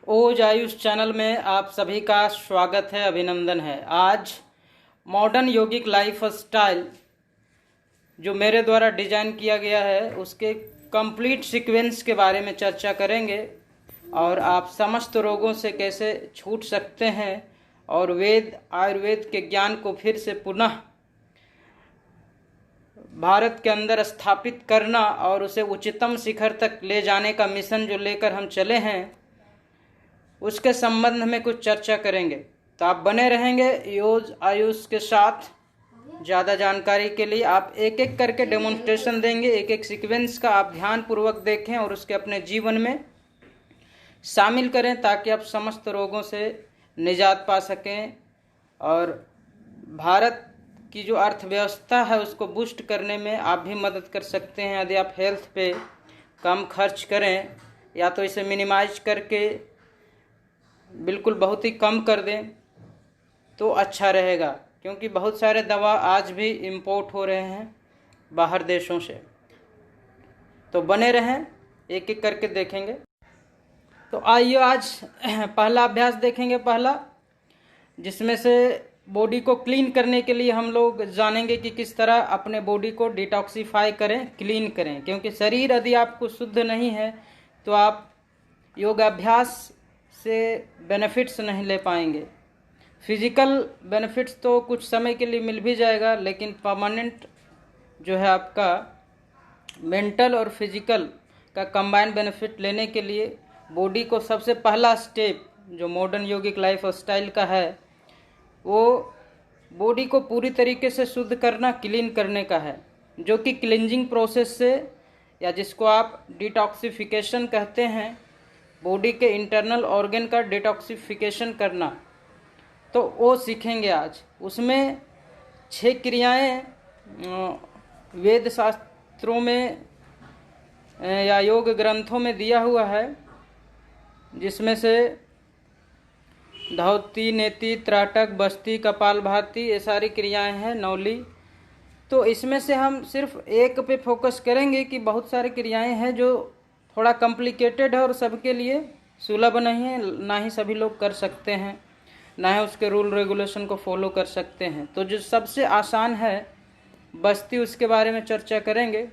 ओज आयुष चैनल में आप सभी का स्वागत है, अभिनंदन है। आज मॉडर्न योगिक लाइफ स्टाइल जो मेरे द्वारा डिजाइन किया गया है उसके कंप्लीट सीक्वेंस के बारे में चर्चा करेंगे और आप समस्त रोगों से कैसे छूट सकते हैं और वेद आयुर्वेद के ज्ञान को फिर से पुनः भारत के अंदर स्थापित करना और उसे उच्चतम शिखर तक ले जाने का मिशन जो लेकर हम चले हैं उसके संबंध में कुछ चर्चा करेंगे। तो आप बने रहेंगे योज आयुष के साथ। ज़्यादा जानकारी के लिए आप एक एक करके डेमोन्स्ट्रेशन देंगे, एक एक सीक्वेंस का आप ध्यानपूर्वक देखें और उसके अपने जीवन में शामिल करें ताकि आप समस्त रोगों से निजात पा सकें और भारत की जो अर्थव्यवस्था है उसको बूस्ट करने में आप भी मदद कर सकते हैं। यदि आप हेल्थ पे कम खर्च करें या तो इसे मिनिमाइज करके बिल्कुल बहुत ही कम कर दें तो अच्छा रहेगा, क्योंकि बहुत सारे दवा आज भी इंपोर्ट हो रहे हैं बाहर देशों से। तो बने रहें, एक एक करके देखेंगे। तो आइए आज पहला अभ्यास देखेंगे, पहला जिसमें से बॉडी को क्लीन करने के लिए हम लोग जानेंगे कि किस तरह अपने बॉडी को डिटॉक्सिफाई करें, क्लीन करें। क्योंकि शरीर यदि आपको शुद्ध नहीं है तो आप योगाभ्यास से बेनिफिट्स नहीं ले पाएंगे। फिजिकल बेनिफिट्स तो कुछ समय के लिए मिल भी जाएगा, लेकिन परमानेंट जो है आपका मेंटल और फिजिकल का कंबाइन बेनिफिट लेने के लिए बॉडी को सबसे पहला स्टेप जो मॉडर्न योगिक लाइफ स्टाइल का है वो बॉडी को पूरी तरीके से शुद्ध करना, क्लीन करने का है, जो कि क्लींजिंग प्रोसेस से या जिसको आप डिटॉक्सिफिकेशन कहते हैं, बॉडी के इंटरनल ऑर्गन का डिटॉक्सिफिकेशन करना। तो वो सीखेंगे आज। उसमें 6 क्रियाएं वेद शास्त्रों में या योग ग्रंथों में दिया हुआ है, जिसमें से धौती, नेति, त्राटक, बस्ती, कपालभाति, ये सारी क्रियाएं हैं, नौली। तो इसमें से हम सिर्फ एक पे फोकस करेंगे कि बहुत सारी क्रियाएं हैं जो थोड़ा कॉम्प्लिकेटेड है और सबके लिए सुलभ नहीं है, ना ही सभी लोग कर सकते हैं, ना ही उसके रूल रेगुलेशन को फॉलो कर सकते हैं। तो जो सबसे आसान है बस्ती, उसके बारे में चर्चा करेंगे,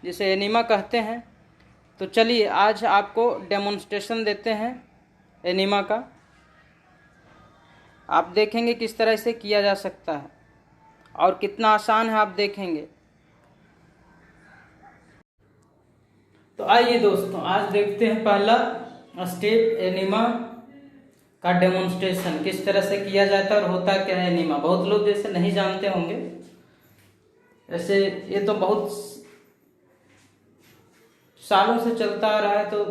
जिसे एनिमा कहते हैं। तो चलिए आज आपको डेमोन्स्ट्रेशन देते हैं एनिमा का। आप देखेंगे किस तरह से किया जा सकता है और कितना आसान है, आप देखेंगे। तो आइए दोस्तों, आज देखते हैं पहला स्टेप एनिमा का डेमोन्स्ट्रेशन, किस तरह से किया जाता है और होता क्या है एनिमा। बहुत लोग जैसे नहीं जानते होंगे, ऐसे ये तो बहुत सालों से चलता आ रहा है तो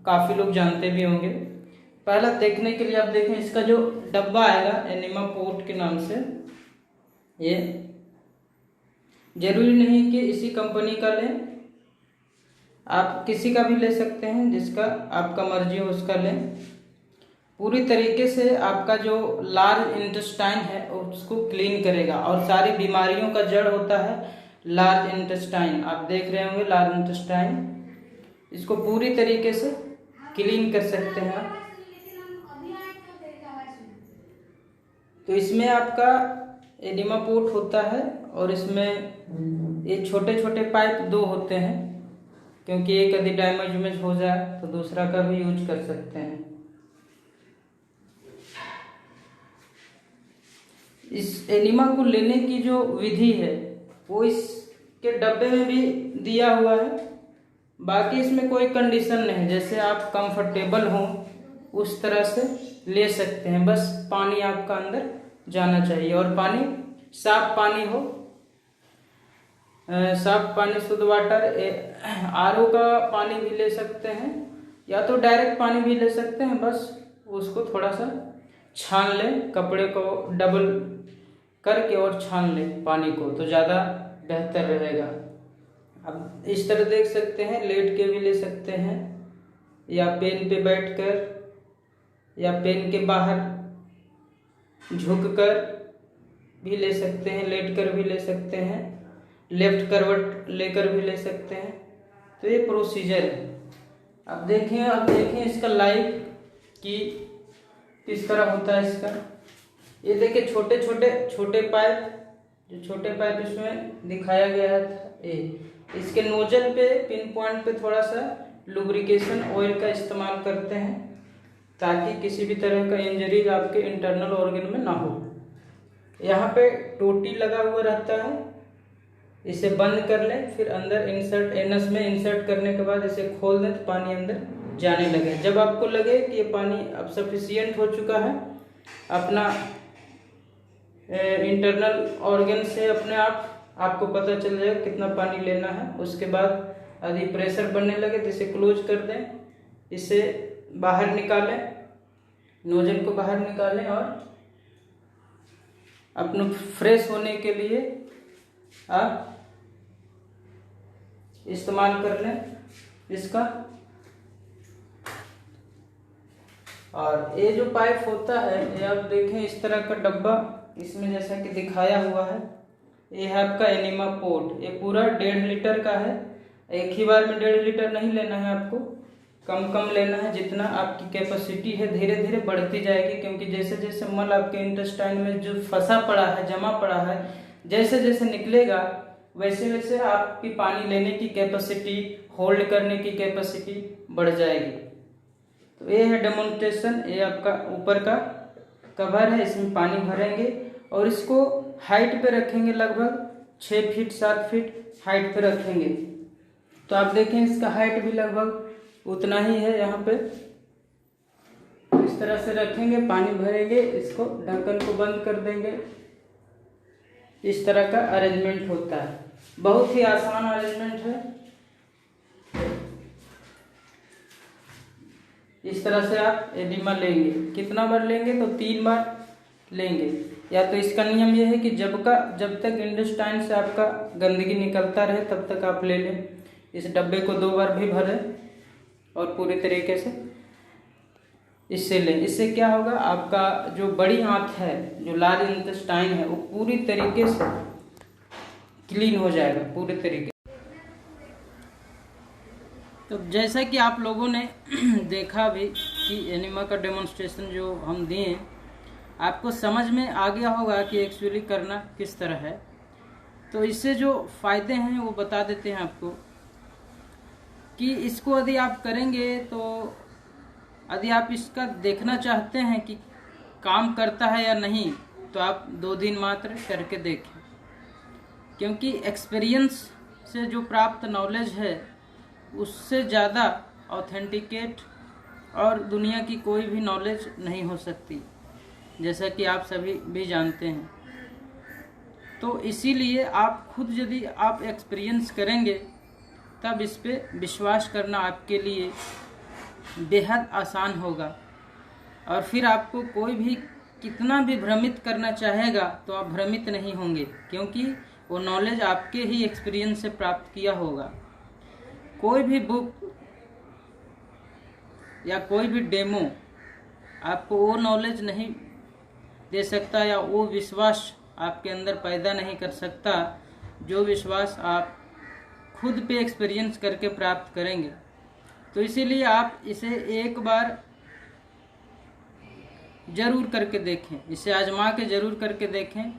काफ़ी लोग जानते भी होंगे। पहला देखने के लिए आप देखें, इसका जो डब्बा आएगा एनिमा पोर्ट के नाम से, ये जरूरी नहीं कि इसी कंपनी का लें, आप किसी का भी ले सकते हैं, जिसका आपका मर्जी हो उसका लें। पूरी तरीके से आपका जो लार्ज इंटेस्टाइन है उसको क्लीन करेगा और सारी बीमारियों का जड़ होता है लार्ज इंटेस्टाइन। आप देख रहे होंगे लार्ज इंटेस्टाइन, इसको पूरी तरीके से क्लीन कर सकते हैं आप। तो इसमें आपका एनिमा पोर्ट होता है और इसमें ये छोटे छोटे पाइप 2 होते हैं, क्योंकि एक यदि डैमेज हो जाए तो दूसरा का भी यूज कर सकते हैं। इस एनिमा को लेने की जो विधि है वो इसके डब्बे में भी दिया हुआ है। बाकी इसमें कोई कंडीशन नहीं, जैसे आप कंफर्टेबल हो उस तरह से ले सकते हैं। बस पानी आपका अंदर जाना चाहिए और पानी साफ पानी हो, साफ पानी, शुद्ध वाटर। आरओ का पानी भी ले सकते हैं या तो डायरेक्ट पानी भी ले सकते हैं। बस उसको थोड़ा सा छान लें, कपड़े को डबल करके और छान लें पानी को, तो ज़्यादा बेहतर रहेगा। अब इस तरह देख सकते हैं, लेट के भी ले सकते हैं या पेन पे बैठकर या पेन के बाहर झुककर भी ले सकते हैं, लेट कर भी ले सकते हैं, लेफ्ट करवट लेकर भी ले सकते हैं। तो ये प्रोसीजर है। अब देखें इसका लाइव कि किस तरह होता है इसका। ये देखिए छोटे पाइप, जो छोटे पाइप इसमें दिखाया गया है, इसके नोजल पे पिन पॉइंट पे थोड़ा सा लुब्रिकेशन ऑयल का इस्तेमाल करते हैं ताकि किसी भी तरह का इंजरीज आपके इंटरनल ऑर्गन में ना हो। यहाँ पे टोटी लगा हुआ रहता है, इसे बंद कर लें, फिर अंदर इंसर्ट एनस में इंसर्ट करने के बाद इसे खोल दें तो पानी अंदर जाने लगे। जब आपको लगे कि ये पानी अब सफिशियंट हो चुका है, अपना इंटरनल ऑर्गन से अपने आप आपको पता चल जाएगा कितना पानी लेना है। उसके बाद यदि प्रेशर बनने लगे तो इसे क्लोज कर दें, इसे बाहर निकालें, नोजल को बाहर निकालें और अपने फ्रेश होने के लिए आप इस्तेमाल कर लें इसका। और ये जो पाइप होता है, ये आप देखें इस तरह का डब्बा इसमें जैसा कि दिखाया हुआ है, ये है आपका एनिमा पोर्ट। ये पूरा 1.5 लीटर का है। एक ही बार में 1.5 लीटर नहीं लेना है आपको, कम कम लेना है। जितना आपकी कैपेसिटी है धीरे धीरे बढ़ती जाएगी, क्योंकि जैसे जैसे मल आपके इंटेस्टाइन में जो फंसा पड़ा है, जमा पड़ा है, जैसे जैसे निकलेगा वैसे वैसे आपकी पानी लेने की कैपेसिटी, होल्ड करने की कैपेसिटी बढ़ जाएगी। तो ये है डेमोन्स्ट्रेशन। ये आपका ऊपर का कवर है, इसमें पानी भरेंगे और इसको हाइट पे रखेंगे, लगभग 6 फीट 7 फीट हाइट पे रखेंगे। तो आप देखें इसका हाइट भी लगभग उतना ही है। यहाँ पे इस तरह से रखेंगे, पानी भरेंगे, इसको ढक्कन को बंद कर देंगे। इस तरह का अरेंजमेंट होता है, बहुत ही आसान अरेंजमेंट है। इस तरह से आप एडिमा लेंगे। कितना बार लेंगे? तो 3 बार लेंगे। या तो इसका नियम यह है कि जब तक इंटेस्टाइन से आपका गंदगी निकलता रहे तब तक आप ले लें। इस डब्बे को 2 बार भी भरें और पूरे तरीके से इससे लें। इससे क्या होगा, आपका जो बड़ी आंत है, जो लार्ज इंटेस्टाइन है, वो पूरी तरीके से क्लीन हो जाएगा पूरे तरीके। तो जैसा कि आप लोगों ने देखा भी कि एनिमा का डेमोन्स्ट्रेशन जो हम दिए, आपको समझ में आ गया होगा कि एक्चुअली करना किस तरह है। तो इससे जो फ़ायदे हैं वो बता देते हैं आपको कि इसको यदि आप करेंगे, तो यदि आप इसका देखना चाहते हैं कि काम करता है या नहीं, तो आप 2 दिन मात्र करके देखें, क्योंकि एक्सपीरियंस से जो प्राप्त नॉलेज है उससे ज़्यादा ऑथेंटिकेट और दुनिया की कोई भी नॉलेज नहीं हो सकती, जैसा कि आप सभी भी जानते हैं। तो इसीलिए आप खुद यदि आप एक्सपीरियंस करेंगे तब इस पे विश्वास करना आपके लिए बेहद आसान होगा। और फिर आपको कोई भी कितना भी भ्रमित करना चाहेगा तो आप भ्रमित नहीं होंगे, क्योंकि वो नॉलेज आपके ही एक्सपीरियंस से प्राप्त किया होगा। कोई भी बुक या कोई भी डेमो आपको वो नॉलेज नहीं दे सकता या वो विश्वास आपके अंदर पैदा नहीं कर सकता जो विश्वास आप खुद पे एक्सपीरियंस करके प्राप्त करेंगे। तो इसीलिए आप इसे एक बार जरूर करके देखें, इसे आजमा के जरूर करके देखें।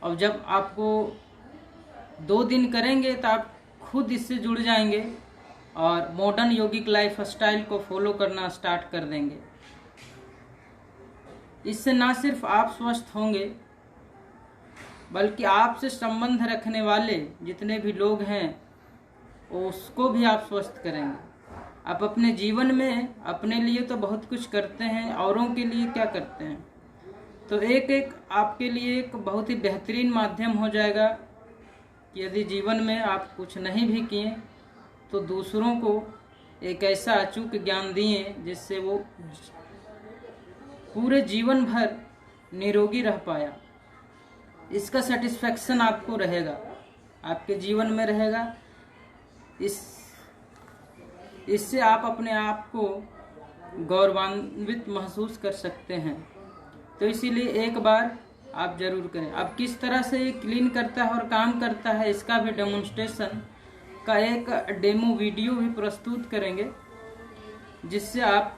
और जब आपको 2 दिन करेंगे तो आप खुद इससे जुड़ जाएंगे और मॉडर्न योगिक लाइफ स्टाइल को फॉलो करना स्टार्ट कर देंगे। इससे ना सिर्फ आप स्वस्थ होंगे, बल्कि आपसे संबंध रखने वाले जितने भी लोग हैं उसको भी आप स्वस्थ करेंगे। आप अपने जीवन में अपने लिए तो बहुत कुछ करते हैं, औरों के लिए क्या करते हैं? तो एक आपके लिए एक बहुत ही बेहतरीन माध्यम हो जाएगा कि यदि जीवन में आप कुछ नहीं भी किए तो दूसरों को एक ऐसा अचूक ज्ञान दिए जिससे वो पूरे जीवन भर निरोगी रह पाया। इसका सेटिस्फैक्शन आपको रहेगा, आपके जीवन में रहेगा। इससे आप अपने आप को गौरवान्वित महसूस कर सकते हैं। तो इसीलिए एक बार आप जरूर करें। अब किस तरह से ये क्लीन करता है और काम करता है, इसका भी डेमोन्स्ट्रेशन का एक डेमो वीडियो भी प्रस्तुत करेंगे। जिससे आप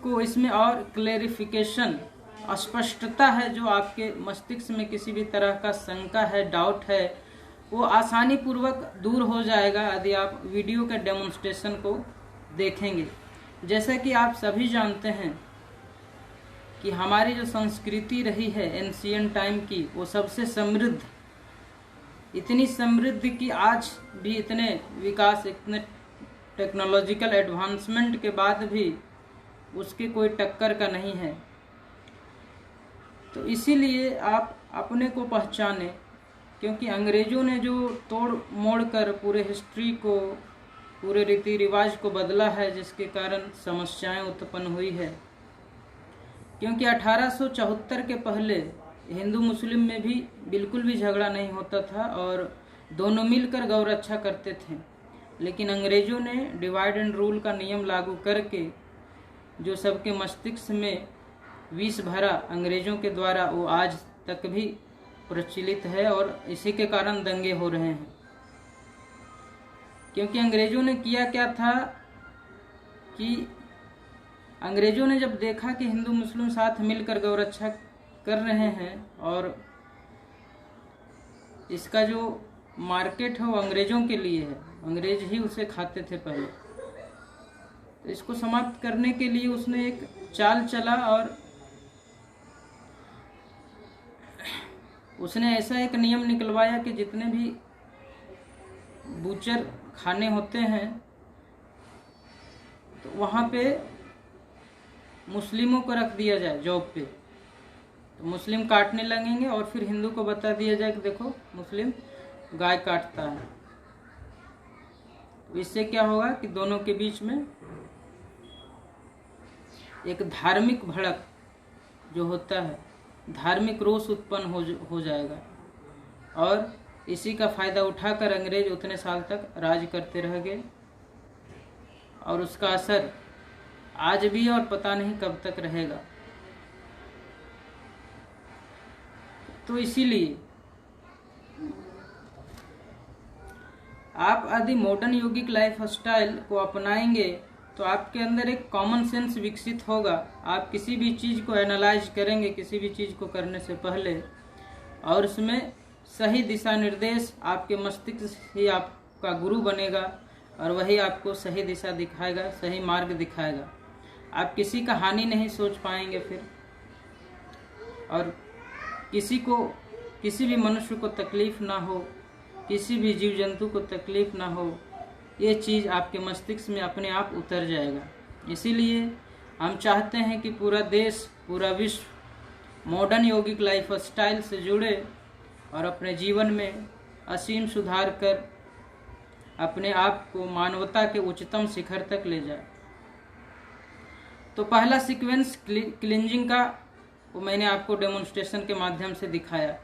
को इसमें और क्लेरिफिकेशन, स्पष्टता है, जो आपके मस्तिष्क में किसी भी तरह का शंका है, डाउट है, वो आसानी पूर्वक दूर हो जाएगा यदि आप वीडियो के डेमोन्स्ट्रेशन को देखेंगे। जैसा कि आप सभी जानते हैं कि हमारी जो संस्कृति रही है एंशिएंट टाइम की, वो सबसे समृद्ध, इतनी समृद्ध कि आज भी इतने विकास, इतने टेक्नोलॉजिकल एडवांसमेंट के बाद भी उसके कोई टक्कर का नहीं है। तो इसीलिए आप अपने को पहचाने, क्योंकि अंग्रेज़ों ने जो तोड़ मोड़ कर पूरे हिस्ट्री को, पूरे रीति रिवाज को बदला है, जिसके कारण समस्याएं उत्पन्न हुई है। क्योंकि 1874 के पहले हिंदू मुस्लिम में भी बिल्कुल भी झगड़ा नहीं होता था और दोनों मिलकर गौ रक्षा करते थे। लेकिन अंग्रेज़ों ने डिवाइड एंड रूल का नियम लागू करके जो सबके मस्तिष्क में विष भरा अंग्रेज़ों के द्वारा, वो आज तक भी प्रचलित है और इसी के कारण दंगे हो रहे हैं। क्योंकि अंग्रेज़ों ने किया क्या था कि अंग्रेज़ों ने जब देखा कि हिंदू मुस्लिम साथ मिलकर गौ रक्षा कर रहे हैं और इसका जो मार्केट है वो अंग्रेज़ों के लिए है, अंग्रेज ही उसे खाते थे पहले, तो इसको समाप्त करने के लिए उसने एक चाल चला और उसने ऐसा एक नियम निकलवाया कि जितने भी बूचर खाने होते हैं तो वहाँ पे मुस्लिमों को रख दिया जाए जॉब पे, तो मुस्लिम काटने लगेंगे और फिर हिंदू को बता दिया जाए कि देखो मुस्लिम गाय काटता है। तो इससे क्या होगा कि दोनों के बीच में एक धार्मिक भड़क जो होता है, धार्मिक रोष उत्पन्न हो जाएगा और इसी का फ़ायदा उठाकर अंग्रेज उतने साल तक राज करते रह गए और उसका असर आज भी और पता नहीं कब तक रहेगा। तो इसीलिए आप यदि मॉडर्न योगिक लाइफ स्टाइल को अपनाएंगे तो आपके अंदर एक कॉमन सेंस विकसित होगा। आप किसी भी चीज़ को एनालाइज करेंगे, किसी भी चीज़ को करने से पहले, और उसमें सही दिशा निर्देश, आपके मस्तिष्क ही आपका गुरु बनेगा और वही आपको सही दिशा दिखाएगा, सही मार्ग दिखाएगा। आप किसी का हानि नहीं सोच पाएंगे फिर, और किसी भी मनुष्य को तकलीफ ना हो, किसी भी जीव जंतु को तकलीफ ना हो, ये चीज़ आपके मस्तिष्क में अपने आप उतर जाएगा। इसीलिए हम चाहते हैं कि पूरा देश, पूरा विश्व मॉडर्न योगिक लाइफ स्टाइल से जुड़े और अपने जीवन में असीम सुधार कर अपने आप को मानवता के उच्चतम शिखर तक ले जाए। तो पहला सीक्वेंस क्लींजिंग का वो मैंने आपको डेमोन्स्ट्रेशन के माध्यम से दिखाया।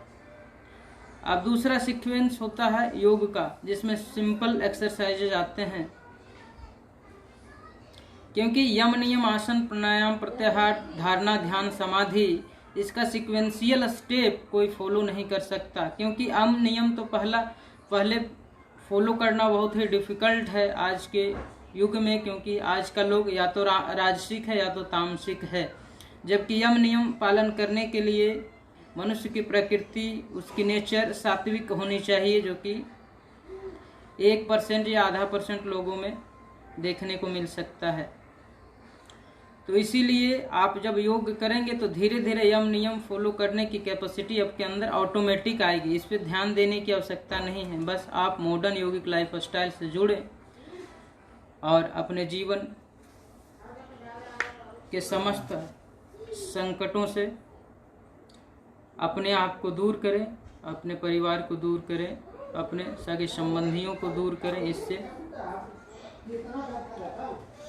अब दूसरा सीक्वेंस होता है योग का, जिसमें सिंपल एक्सरसाइजेज आते हैं। क्योंकि यम नियम आसन प्राणायाम प्रत्याहार धारणा ध्यान समाधि, इसका सीक्वेंशियल स्टेप कोई फॉलो नहीं कर सकता, क्योंकि यम नियम तो पहले फॉलो करना बहुत ही डिफिकल्ट है आज के युग में, क्योंकि आज का लोग या तो राजसिक है या तो तामसिक है। जबकि यम नियम पालन करने के लिए मनुष्य की प्रकृति, उसकी नेचर सात्विक होनी चाहिए, जो कि 1% या आधा % लोगों में देखने को मिल सकता है। तो इसीलिए आप जब योग करेंगे तो धीरे धीरे यम नियम फॉलो करने की कैपेसिटी आपके अंदर ऑटोमेटिक आएगी। इस पर ध्यान देने की आवश्यकता नहीं है। बस आप मॉडर्न योगिक लाइफ स्टाइल से जुड़े और अपने जीवन के समस्त संकटों से अपने आप को दूर करें, अपने परिवार को दूर करें, अपने सगे संबंधियों को दूर करें। इससे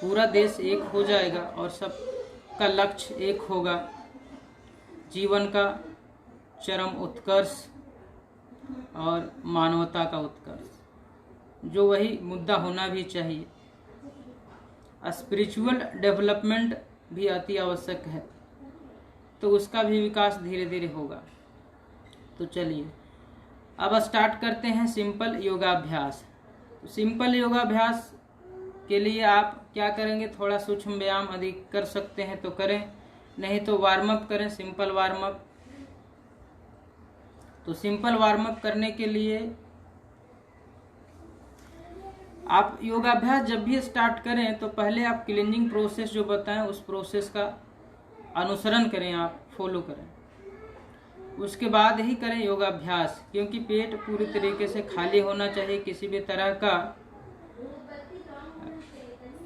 पूरा देश एक हो जाएगा और सबका लक्ष्य एक होगा, जीवन का चरम उत्कर्ष और मानवता का उत्कर्ष, जो वही मुद्दा होना भी चाहिए। स्पिरिचुअल डेवलपमेंट भी अति आवश्यक है, तो उसका भी विकास धीरे धीरे होगा। तो चलिए अब स्टार्ट करते हैं सिंपल योगाभ्यास। सिंपल योगाभ्यास के लिए आप क्या करेंगे, थोड़ा सूक्ष्म व्यायाम अधिक कर सकते हैं तो करें, नहीं तो वार्म अप करें, सिंपल वार्म अप। तो सिंपल वार्म अप करने के लिए आप योगाभ्यास जब भी स्टार्ट करें तो पहले आप क्लींजिंग प्रोसेस जो बताएं उस प्रोसेस का अनुसरण करें, आप फॉलो करें, उसके बाद ही करें योगाभ्यास। क्योंकि पेट पूरी तरीके से खाली होना चाहिए, किसी भी तरह का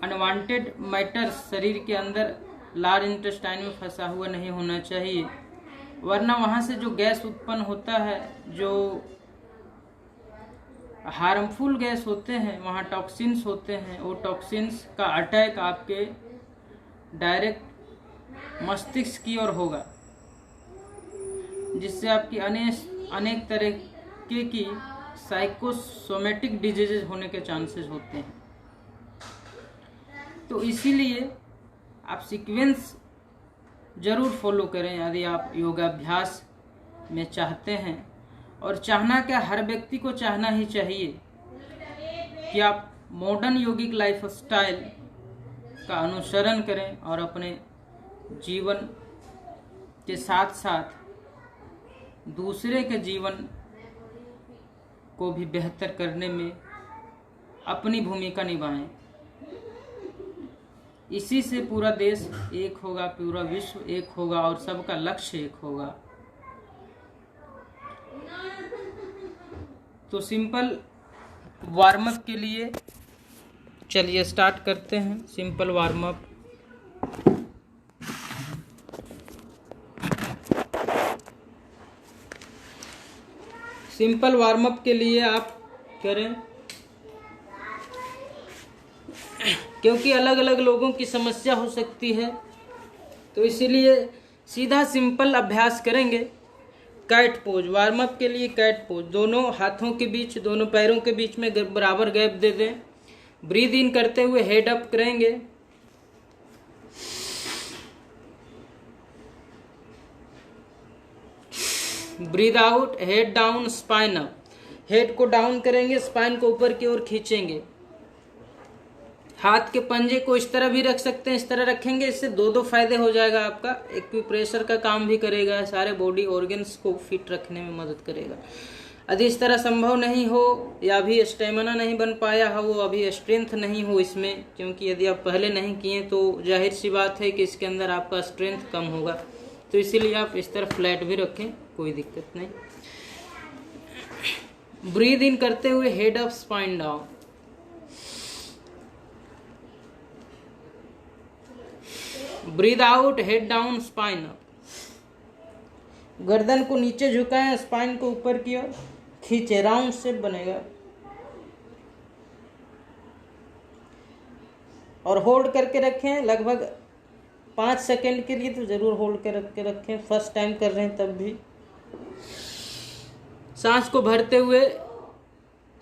अनवांटेड मैटर शरीर के अंदर लार्ज इंटेस्टाइन में फंसा हुआ नहीं होना चाहिए, वरना वहाँ से जो गैस उत्पन्न होता है, जो हार्मफुल गैस होते हैं, वहाँ टॉक्सिन्स होते हैं, वो टॉक्सिन्स का अटैक आपके डायरेक्ट मस्तिष्क की ओर होगा, जिससे आपकी अनेक तरह की साइकोसोमेटिक डिजीजेज होने के चांसेस होते हैं। तो इसीलिए आप सीक्वेंस जरूर फॉलो करें यदि आप योगाभ्यास में चाहते हैं। और चाहना क्या, हर व्यक्ति को चाहना ही चाहिए कि आप मॉडर्न योगिक लाइफ स्टाइल का अनुसरण करें और अपने जीवन के साथ साथ दूसरे के जीवन को भी बेहतर करने में अपनी भूमिका निभाएं। इसी से पूरा देश एक होगा, पूरा विश्व एक होगा और सबका लक्ष्य एक होगा। तो सिंपल वार्म अप के लिए चलिए स्टार्ट करते हैं। Simple warm up. Simple warm up के लिए आप करें, क्योंकि अलग अलग लोगों की समस्या हो सकती है, तो इसीलिए सीधा सिंपल अभ्यास करेंगे। कैट पोज, वार्म अप के लिए कैट पोज, दोनों हाथों के बीच, दोनों पैरों के बीच में बराबर गैप दे दें। ब्रीद इन करते हुए हेड अप करेंगे, breathe out, head down, spine up. Head को डाउन करेंगे, स्पाइन को ऊपर की ओर खींचेंगे। हाथ के पंजे को इस तरह भी रख सकते हैं, इस तरह रखेंगे, इससे दो फायदे हो जाएगा आपका। एक्यूप्रेशर का काम भी करेगा, सारे बॉडी ऑर्गन्स को फिट रखने में मदद करेगा। यदि इस तरह संभव नहीं हो या अभी स्टेमिना नहीं बन पाया हो, वो अभी स्ट्रेंथ नहीं हो इसमें, क्योंकि यदि आप पहले नहीं किए तो जाहिर सी बात है कि इसके अंदर आपका स्ट्रेंथ कम होगा, तो इसीलिए आप इस तरह फ्लैट भी रखें, कोई दिक्कत नहीं। ब्रीद इन करते हुए head up, spine down. Breathe out, head down, spine up. गर्दन को नीचे झुकाएं, स्पाइन को ऊपर की ओर खींचे, राउंड शेप बनेगा। और होल्ड करके रखें लगभग 5 सेकेंड के लिए, तो जरूर होल्ड करके रखें, फर्स्ट टाइम कर रहे हैं तब भी। सांस को भरते हुए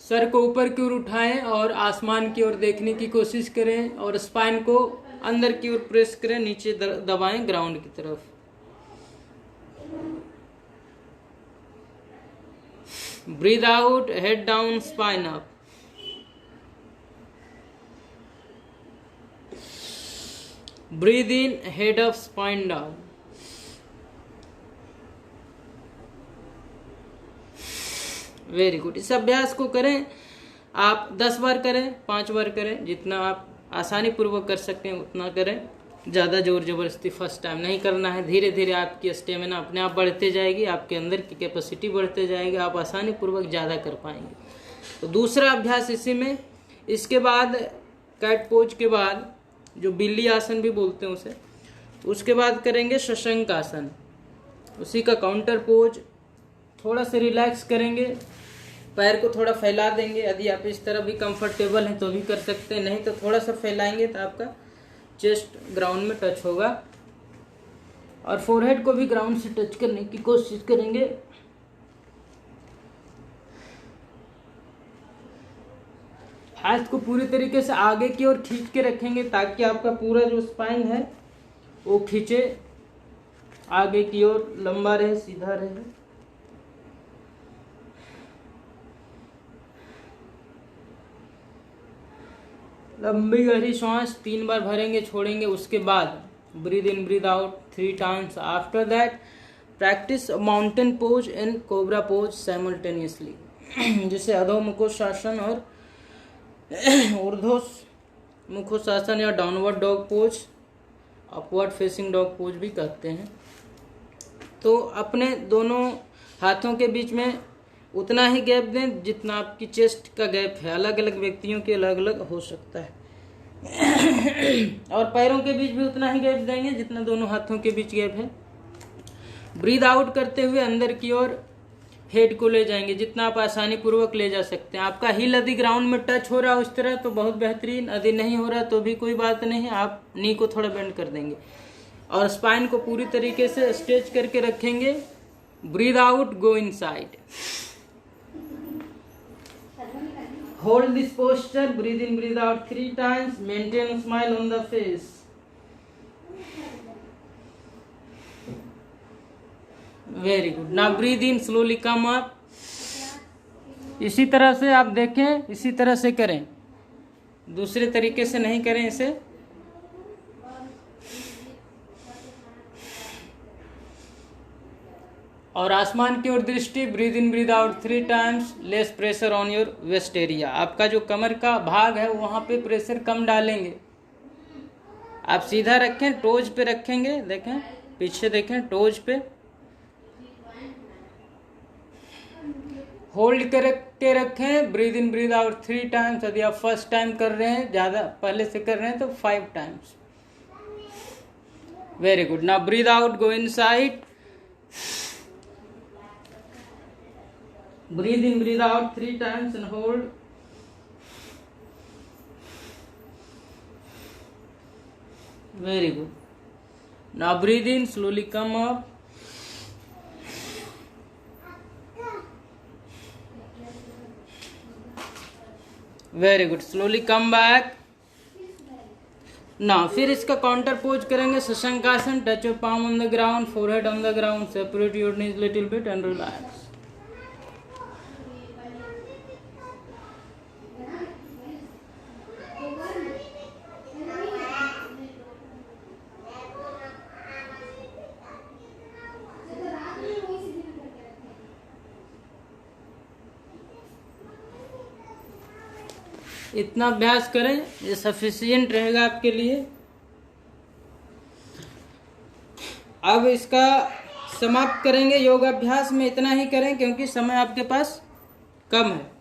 सर को ऊपर की ओर उठाएं और आसमान की ओर देखने की कोशिश करें, और स्पाइन को अंदर की ओर प्रेस करें, नीचे दबाएं ग्राउंड की तरफ। Breathe out, head down, spine up. Breathe in, head up, spine down. Very good. इस अभ्यास को करें आप 10 बार करें, 5 बार करें, जितना आप आसानी पूर्वक कर सकते हैं उतना करें। ज़्यादा जोर जबरदस्ती फर्स्ट टाइम नहीं करना है। धीरे धीरे आपकी स्टेमिना अपने आप बढ़ते जाएगी, आपके अंदर की कैपेसिटी बढ़ते जाएगी, आप आसानी पूर्वक ज़्यादा कर पाएंगे। तो दूसरा अभ्यास इसी में, इसके बाद कैट पोज के बाद जो बिल्ली आसन भी बोलते हैं उसे, उसके बाद करेंगे शशंक आसन, उसी का काउंटर पोज। थोड़ा सा रिलैक्स करेंगे, पैर को थोड़ा फैला देंगे। यदि आप इस तरह भी कंफर्टेबल हैं तो भी कर सकते हैं, नहीं तो थोड़ा सा फैलाएंगे तो आपका चेस्ट ग्राउंड में टच होगा, और फोरहेड को भी ग्राउंड से टच करने की कोशिश करेंगे। हाथ को पूरी तरीके से आगे की ओर खींच के रखेंगे, ताकि आपका पूरा जो स्पाइन है वो खींचे, आगे की ओर लंबा रहे, सीधा रहे। लंबी गहरी सांस 3 बार भरेंगे, छोड़ेंगे, उसके बाद breathe in breathe out 3 times. After that practice mountain pose and cobra pose simultaneously, जिसे अधोमुखोशासन और ऊर्ध्वमुखोशासन या downward dog pose, upward facing dog pose भी कहते हैं। तो अपने दोनों हाथों के बीच में उतना ही गैप दें जितना आपकी चेस्ट का गैप है। अलग अलग व्यक्तियों के अलग अलग हो सकता है। और पैरों के बीच भी उतना ही गैप देंगे जितना दोनों हाथों के बीच गैप है। ब्रीद आउट करते हुए अंदर की ओर हेड को ले जाएंगे, जितना आप आसानी पूर्वक ले जा सकते हैं। आपका हिल यदि ग्राउंड में टच हो रहा है उस तरह तो बहुत बेहतरीन, यदि नहीं हो रहा तो भी कोई बात नहीं, आप नी को थोड़ा बेंड कर देंगे और स्पाइन को पूरी तरीके से स्ट्रेच करके रखेंगे। Breathe out, go inside. Hold this posture, breathe in, breathe out 3 times, maintain a smile on the face. Very good. Now breathe in, slowly come up. इसी तरह से आप देखें, इसी तरह से करें, दूसरे तरीके से नहीं करें इसे। और आसमान की ओर दृष्टि, breathe in breathe out 3 times, less pressure on your waist area. आपका जो कमर का भाग है वहां पे प्रेशर कम डालेंगे। आप सीधा रखें, टोज पे रखेंगे, देखें पीछे, देखें टोज पे। होल्ड करके रखें, breathe in breathe out 3 times. यदि आप फर्स्ट टाइम कर रहे हैं, ज्यादा पहले से कर रहे हैं तो 5 times. Very good. Now breathe out, go inside. Breathe in, breathe out 3 times and hold. Very good. Now breathe in, slowly come up. Very good. Slowly come back. Now फिर इसका काउंटर पोज करेंगे, Shashankasana. Touch your palm on the ground, forehead on the ground, separate your knees little bit and relax. इतना अभ्यास करें, ये sufficient रहेगा आपके लिए। अब इसका समाप्त करेंगे। योगाभ्यास में इतना ही करें क्योंकि समय आपके पास कम है,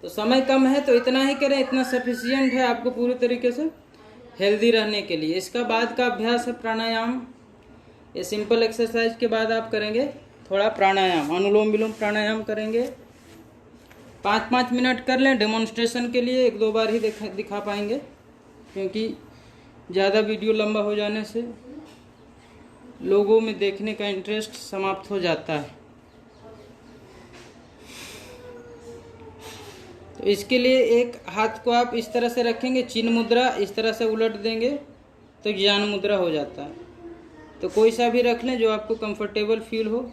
तो समय कम है तो इतना ही करें, इतना सफिशिएंट है आपको पूरी तरीके से हेल्दी रहने के लिए। इसका बाद का अभ्यास है प्राणायाम। ये सिंपल एक्सरसाइज के बाद आप करेंगे थोड़ा प्राणायाम, अनुलोम विलोम प्राणायाम करेंगे। 5-5 मिनट कर लें डेमोन्स्ट्रेशन के लिए, 1-2 बार ही दिखा पाएंगे क्योंकि ज़्यादा वीडियो लंबा हो जाने से लोगों में देखने का इंटरेस्ट समाप्त हो जाता है। तो इसके लिए एक हाथ को आप इस तरह से रखेंगे, चिन्ह मुद्रा, इस तरह से उलट देंगे तो ज्ञान मुद्रा हो जाता है। तो कोई सा भी रख लें जो आपको कंफर्टेबल फील हो।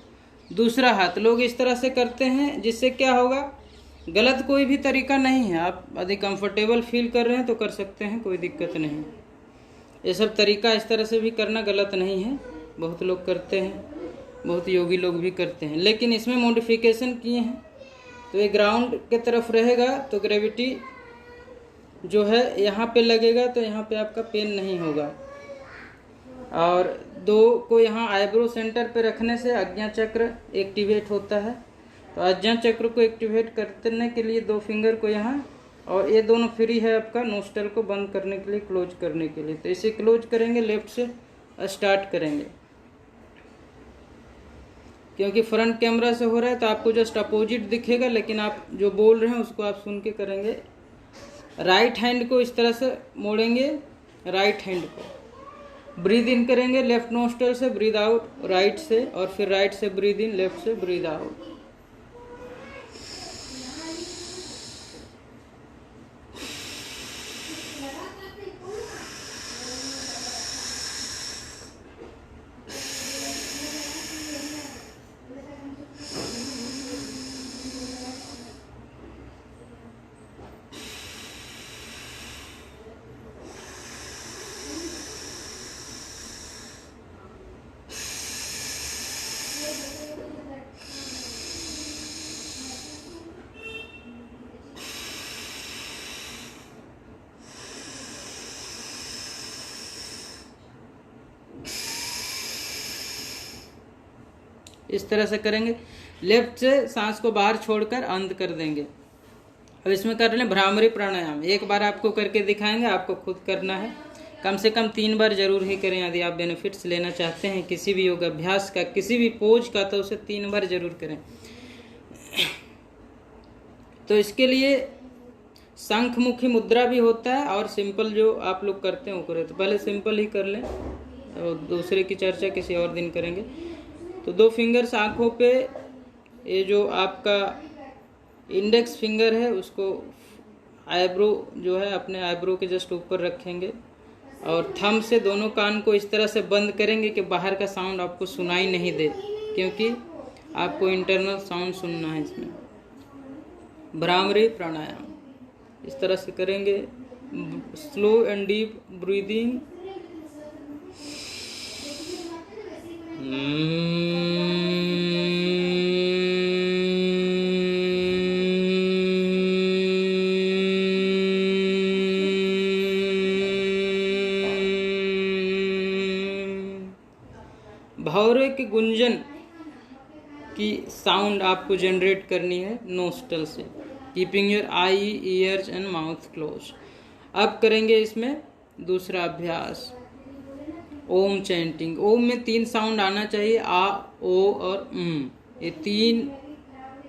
दूसरा हाथ लोग इस तरह से करते हैं, जिससे क्या होगा, गलत कोई भी तरीका नहीं है। आप यदि कंफर्टेबल फील कर रहे हैं तो कर सकते हैं, कोई दिक्कत नहीं। ये सब तरीका इस तरह से भी करना गलत नहीं है, बहुत लोग करते हैं, बहुत योगी लोग भी करते हैं, लेकिन इसमें मॉडिफिकेशन किए हैं। तो ये ग्राउंड के तरफ रहेगा तो ग्रेविटी जो है यहाँ पे लगेगा, तो यहाँ पे आपका पेन नहीं होगा। और 2 को यहाँ आईब्रो सेंटर पे रखने से आज्ञा चक्र एक्टिवेट होता है। तो आज्ञा चक्र को एक्टिवेट करने के लिए 2 फिंगर को यहाँ, और ये दोनों फ्री है आपका नोस्टल को बंद करने के लिए, क्लोज करने के लिए। तो इसे क्लोज करेंगे, लेफ्ट से स्टार्ट करेंगे। क्योंकि फ्रंट कैमरा से हो रहा है तो आपको जस्ट अपोजिट दिखेगा, लेकिन आप जो बोल रहे हैं उसको आप सुन के करेंगे। राइट हैंड को इस तरह से मोड़ेंगे, राइट हैंड को ब्रीद इन करेंगे लेफ्ट नोस्टल से, ब्रीद आउट राइट से, और फिर राइट से ब्रीद इन, लेफ्ट से ब्रीद आउट। इस तरह से करेंगे। लेफ्ट से सांस को बाहर छोड़कर अंत कर देंगे। अब इसमें कर लें भ्रामरी प्राणायाम। एक बार आपको करके दिखाएंगे, आपको खुद करना है। कम से कम 3 बार जरूर ही करें। यदि आप बेनिफिट्स लेना चाहते हैं किसी भी योग अभ्यास का, किसी भी पोज का, तो उसे 3 बार जरूर करें। तो इसके लिए शंखमुखी मुद्रा भी होता है और सिंपल जो आप लोग करते हैं वो करें। तो पहले सिंपल ही कर लें और दूसरे की चर्चा किसी और दिन करेंगे। तो 2 फिंगर्स आँखों पे, ये जो आपका इंडेक्स फिंगर है उसको आईब्रो जो है अपने आईब्रो के जस्ट ऊपर रखेंगे और थंब से दोनों कान को इस तरह से बंद करेंगे कि बाहर का साउंड आपको सुनाई नहीं दे, क्योंकि आपको इंटरनल साउंड सुनना है इसमें। भ्रामरी प्राणायाम इस तरह से करेंगे। Slow and deep breathing. भौरे के गुंजन की साउंड आपको जनरेट करनी है नोस्टल से। Keeping your I, years and mouth close. अब करेंगे इसमें दूसरा अभ्यास, ओम चैंटिंग। ओम में 3 साउंड आना चाहिए, आ, ओ और ये 3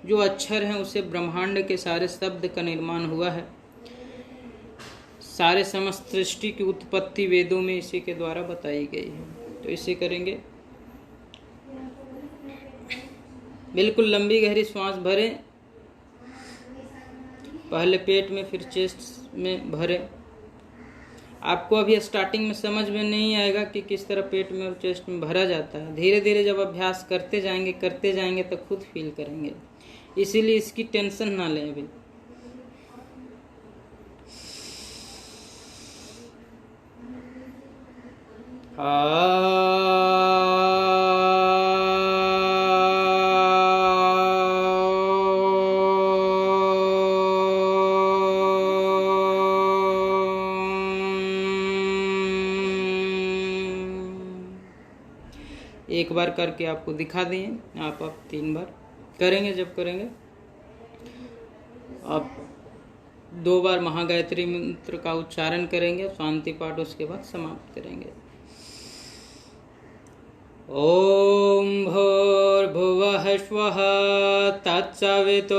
जो अक्षर हैं उससे ब्रह्मांड के सारे शब्द का निर्माण हुआ है। सारे समस्त सृष्टि की उत्पत्ति वेदों में इसी के द्वारा बताई गई है। तो इसे करेंगे। बिल्कुल लंबी गहरी श्वास भरें, पहले पेट में फिर चेस्ट में भरें। आपको अभी स्टार्टिंग में समझ में नहीं आएगा कि किस तरह पेट में और चेस्ट में भरा जाता है। धीरे धीरे जब अभ्यास करते जाएंगे तो खुद फील करेंगे। इसीलिए इसकी टेंशन ना लें अभी। एक बार करके आपको दिखा दिए, आप 3 बार करेंगे। जब करेंगे आप 2 बार महागायत्री मंत्र का उच्चारण करेंगे, शांति पाठ उसके बाद समाप्त करेंगे। ओम भूर्भुवः स्वः तत्सवितुर्वरेण्यं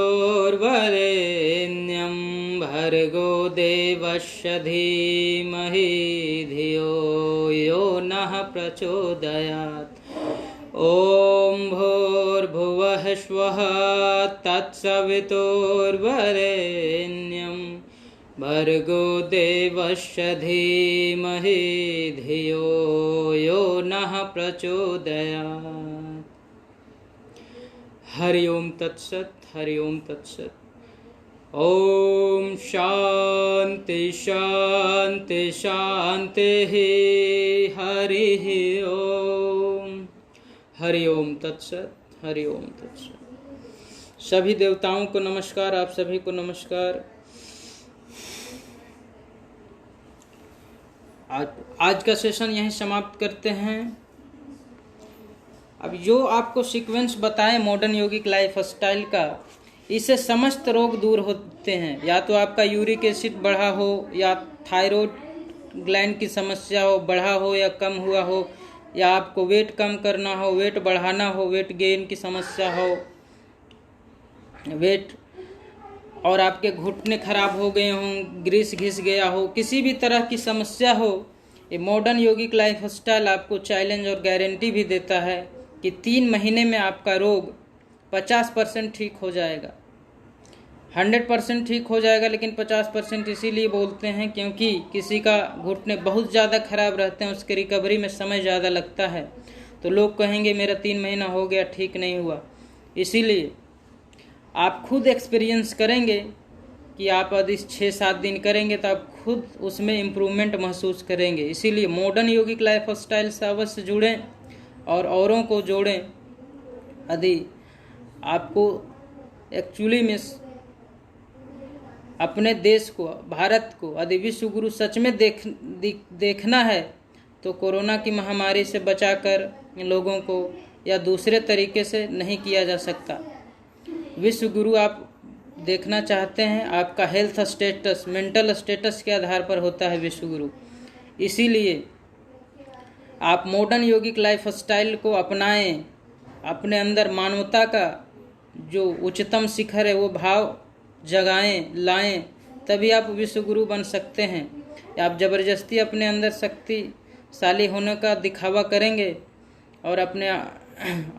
भर्गो देवस्य धीमहि धियो यो नः प्रचोदयात्। ओम भूर्भुवः स्वः तत्सवितुर्वरेण्यं भर्गो देवस्य धीमहि धियो यो नः प्रचोदयात्। हरि ओम तत्सत। हरि ओम तत्सत। ओम शांति शांति शांति। हरि ओम। हरि ओम तत्सत। हरि ओम तत्सत। सभी देवताओं को नमस्कार, आप सभी को नमस्कार। आज का सेशन यहीं समाप्त करते हैं। अब जो आपको सीक्वेंस बताएं मॉडर्न योगिक लाइफ स्टाइल का, इससे समस्त रोग दूर होते हैं। या तो आपका यूरिक एसिड बढ़ा हो, या थायराइड ग्लैंड की समस्या हो, बढ़ा हो या कम हुआ हो, या आपको वेट कम करना हो, वेट बढ़ाना हो, वेट गेन की समस्या हो, वेट और आपके घुटने खराब हो गए हों, ग्रीस घिस गया हो, किसी भी तरह की समस्या हो, ये मॉडर्न योगिक लाइफ स्टाइल आपको चैलेंज और गारंटी भी देता है कि 3 महीने में आपका रोग 50% ठीक हो जाएगा। 100% ठीक हो जाएगा, लेकिन 50% इसीलिए बोलते हैं क्योंकि किसी का घुटने बहुत ज़्यादा खराब रहते हैं, उसके रिकवरी में समय ज़्यादा लगता है। तो लोग कहेंगे मेरा 3 महीना हो गया ठीक नहीं हुआ। इसीलिए आप खुद एक्सपीरियंस करेंगे कि आप यदि 6-7 दिन करेंगे तो आप खुद उसमें इम्प्रूवमेंट महसूस करेंगे। इसीलिए मॉडर्न योगिक लाइफ स्टाइल से अवश्य जुड़ें और औरों को जोड़ें। यदि आपको एक्चुअली में अपने देश को, भारत को, यदि विश्व गुरु सच में देखना है तो कोरोना की महामारी से बचाकर लोगों को या दूसरे तरीके से नहीं किया जा सकता। विश्व गुरु आप देखना चाहते हैं, आपका हेल्थ स्टेटस, मेंटल स्टेटस के आधार पर होता है विश्व गुरु। इसीलिए आप मॉडर्न योगिक लाइफ स्टाइल को अपनाएं, अपने अंदर मानवता का जो उच्चतम शिखर है वो भाव जगाएं, लाएं, तभी आप विश्व गुरु बन सकते हैं। आप ज़बरदस्ती अपने अंदर शक्तिशाली होने का दिखावा करेंगे और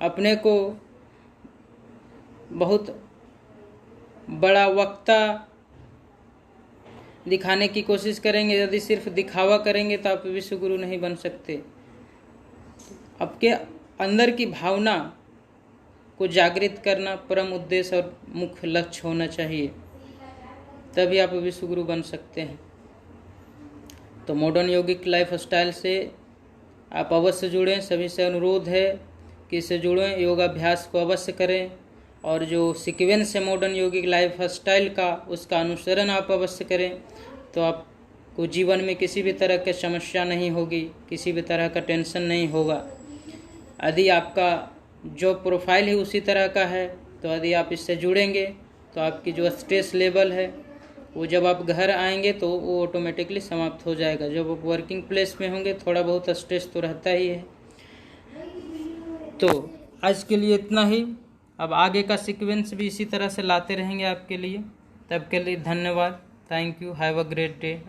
अपने को बहुत बड़ा वक्ता दिखाने की कोशिश करेंगे, यदि सिर्फ दिखावा करेंगे तो आप विश्व गुरु नहीं बन सकते। आपके अंदर की भावना को जागृत करना परम उद्देश्य और मुख्य लक्ष्य होना चाहिए, तभी आप विश्व गुरु बन सकते हैं। तो मॉडर्न योगिक लाइफ स्टाइल से आप अवश्य जुड़ें, सभी से अनुरोध है कि इससे जुड़ें, योगाभ्यास को अवश्य करें और जो सीक्वेंस है मॉडर्न योगिक लाइफ स्टाइल का उसका अनुसरण आप अवश्य करें, तो आपको जीवन में किसी भी तरह की समस्या नहीं होगी, किसी भी तरह का टेंशन नहीं होगा। यदि आपका जो प्रोफाइल है उसी तरह का है, तो यदि आप इससे जुड़ेंगे तो आपकी जो स्ट्रेस लेवल है वो जब आप घर आएंगे तो वो ऑटोमेटिकली समाप्त हो जाएगा। जब आप वर्किंग प्लेस में होंगे थोड़ा बहुत स्ट्रेस तो रहता ही है। तो आज के लिए इतना ही, अब आगे का सीक्वेंस भी इसी तरह से लाते रहेंगे आपके लिए। तब के लिए धन्यवाद। Thank you, have a great day.